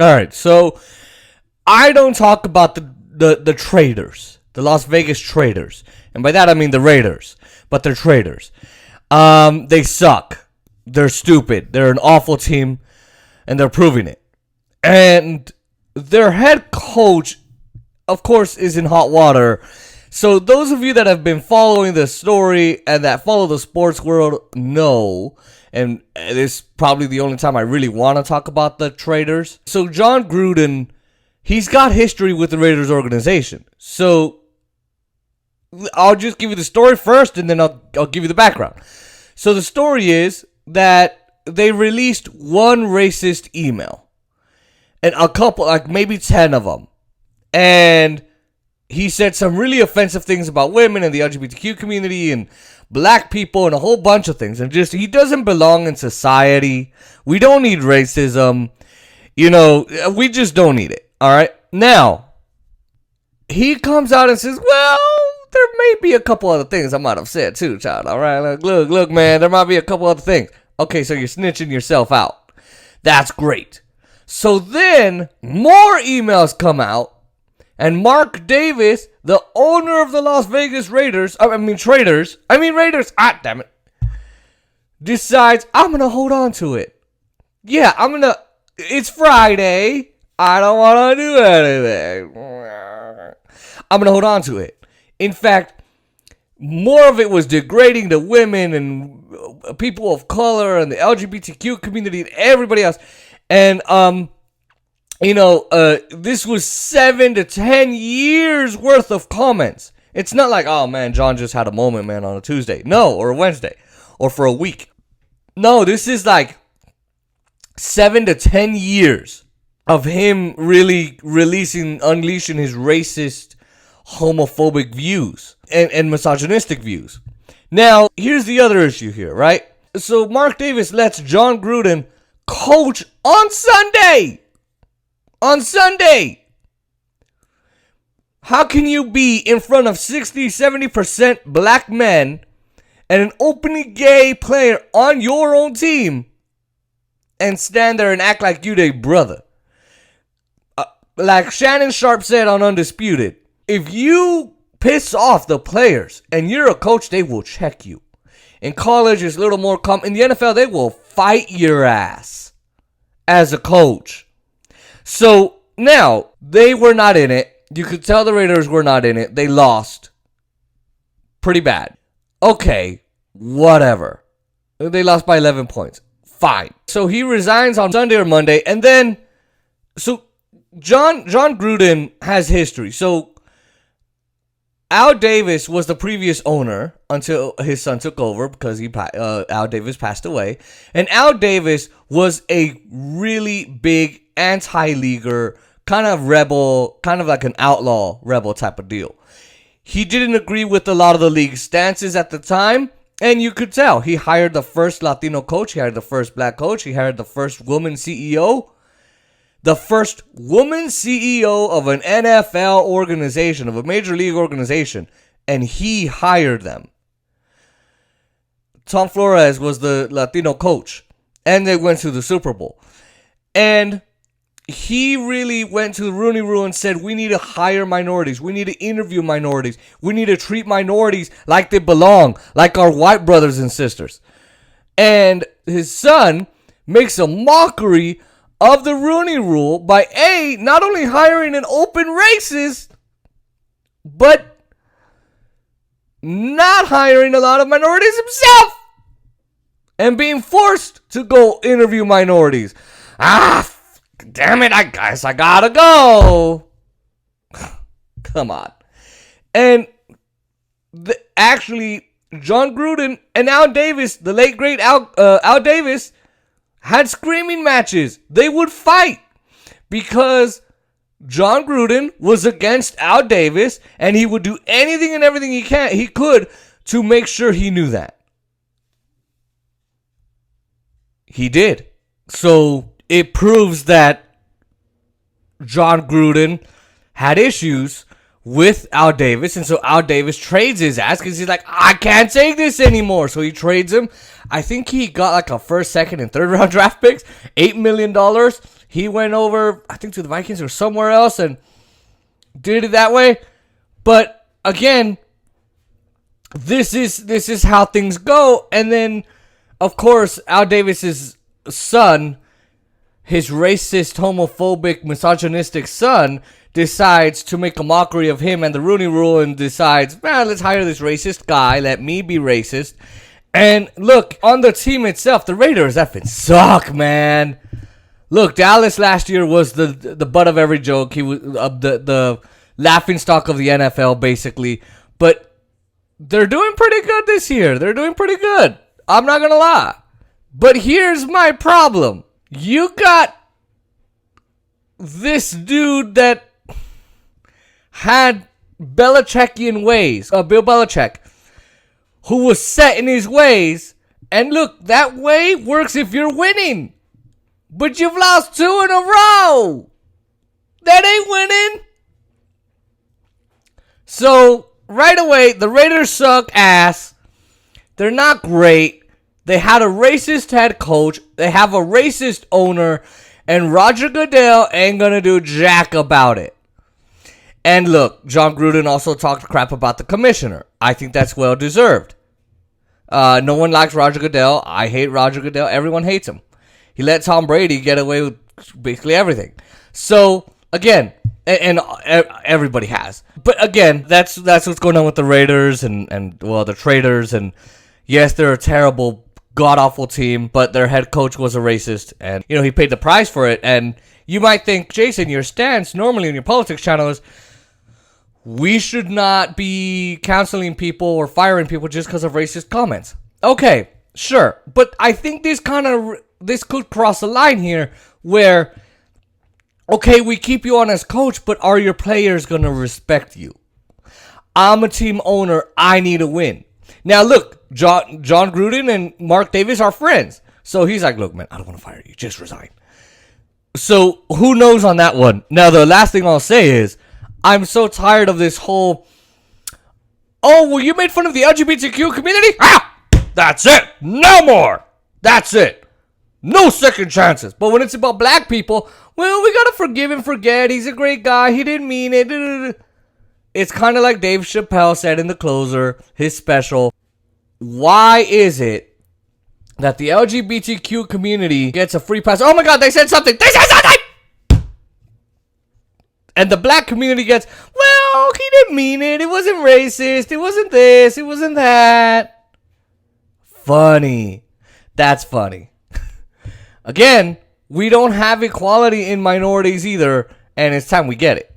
All right, so I don't talk about the traders, the Las Vegas traders, and by that I mean the Raiders, but they're traders. They suck. They're stupid. They're an awful team, and they're proving it. And their head coach, of course, is in hot water. So those of you that have been following the story and that follow the sports world know, and this is probably the only time I really want to talk about the traders. So Jon Gruden, he's got history with the Raiders organization. So I'll just give you the story first, and then I'll give you the background. So the story is that they released one racist email, and a couple, like maybe 10 of them. And he said some really offensive things about women and the LGBTQ community and black people and a whole bunch of things. And just, he doesn't belong in society. We don't need racism. You know, we just don't need it. All right. Now, he comes out and says, well, there may be a couple other things I might have said too, child. All right. Like, look, man, there might be a couple other things. Okay, so you're snitching yourself out. That's great. So then more emails come out. And Mark Davis, the owner of the Las Vegas Raiders, Raiders, damn it, decides, I'm going to hold on to it. Yeah, it's Friday. I don't want to do anything. I'm going to hold on to it. In fact, more of it was degrading to women and people of color and the LGBTQ community and everybody else. And, this was 7 to 10 years worth of comments. It's not like, oh man, John just had a moment, man, on a Tuesday. No, or a Wednesday. Or for a week. No, this is like 7 to 10 years of him really unleashing his racist, homophobic views and misogynistic views. Now, here's the other issue here, right? So Mark Davis lets Jon Gruden coach on Sunday. On Sunday. How can you be in front of 60-70% black men and an openly gay player on your own team and stand there and act like you their brother? Like Shannon Sharp said on Undisputed, if you piss off the players and you're a coach, they will check you. In college, it's a little more common. In the NFL, they will fight your ass as a coach. So now, they were not in it. You could tell the Raiders were not in it. They lost. Pretty bad. Okay, whatever. They lost by 11 points. Fine. So he resigns on Sunday or Monday. And then, so Jon Gruden has history. So Al Davis was the previous owner until his son took over because Al Davis passed away. And Al Davis was a really big anti-leaguer, kind of rebel, kind of like an outlaw rebel type of deal. He didn't agree with a lot of the league's stances at the time, and you could tell. He hired the first Latino coach, he hired the first black coach, he hired the first woman CEO. The first woman CEO of an NFL organization, of a major league organization, and he hired them. Tom Flores was the Latino coach, and they went to the Super Bowl. And he really went to the Rooney Rule and said, we need to hire minorities. We need to interview minorities. We need to treat minorities like they belong, like our white brothers and sisters. And his son makes a mockery of the Rooney Rule by not only hiring an open racist, but not hiring a lot of minorities himself and being forced to go interview minorities. Damn it, I guess I gotta go. Come on. And actually, Jon Gruden and Al Davis, the late great Al Davis, had screaming matches. They would fight because Jon Gruden was against Al Davis, and he would do anything and everything he could to make sure he knew that. He did. So it proves that Jon Gruden had issues with Al Davis. And so Al Davis trades his ass because he's like, I can't take this anymore. So he trades him. I think he got like a first, second, and third round draft picks. $8 million. He went over, I think, to the Vikings or somewhere else and did it that way. But again, this is how things go. And then, of course, Al Davis's son, his racist, homophobic, misogynistic son, decides to make a mockery of him and the Rooney Rule and decides, let's hire this racist guy. Let me be racist. And look, on the team itself, the Raiders effing suck, man. Look, Dallas last year was the butt of every joke. He was the laughing stock of the NFL, basically. But they're doing pretty good this year. They're doing pretty good. I'm not going to lie. But here's my problem. You got this dude that had Belichickian ways, Bill Belichick, who was set in his ways. And look, that way works if you're winning. But you've lost 2 in a row. That ain't winning. So, right away, the Raiders suck ass. They're not great. They had a racist head coach. They have a racist owner. And Roger Goodell ain't going to do jack about it. And look, Jon Gruden also talked crap about the commissioner. I think that's well deserved. No one likes Roger Goodell. I hate Roger Goodell. Everyone hates him. He let Tom Brady get away with basically everything. So, again, and everybody has. But again, that's what's going on with the Raiders and the traders. And yes, they're a terrible, god-awful team, but their head coach was a racist. And, he paid the price for it. And you might think, Jason, your stance normally in your politics channel is, we should not be counseling people or firing people just because of racist comments. Okay, sure. But I think this could cross a line here where, okay, we keep you on as coach, but are your players going to respect you? I'm a team owner. I need a win. Now, look, Jon Gruden and Mark Davis are friends. So he's like, look, man, I don't want to fire you. Just resign. So who knows on that one? Now, the last thing I'll say is, I'm so tired of this whole, you made fun of the LGBTQ community? That's it. No more. That's it. No second chances. But when it's about black people, well, we got to forgive and forget. He's a great guy. He didn't mean it. It's kind of like Dave Chappelle said in The Closer, his special. Why is it that the LGBTQ community gets a free pass? Oh my God, they said something. They said something! And the black community gets, well, he didn't mean it. It wasn't racist. It wasn't this. It wasn't that. Funny. That's funny. Again, we don't have equality in minorities either, and it's time we get it.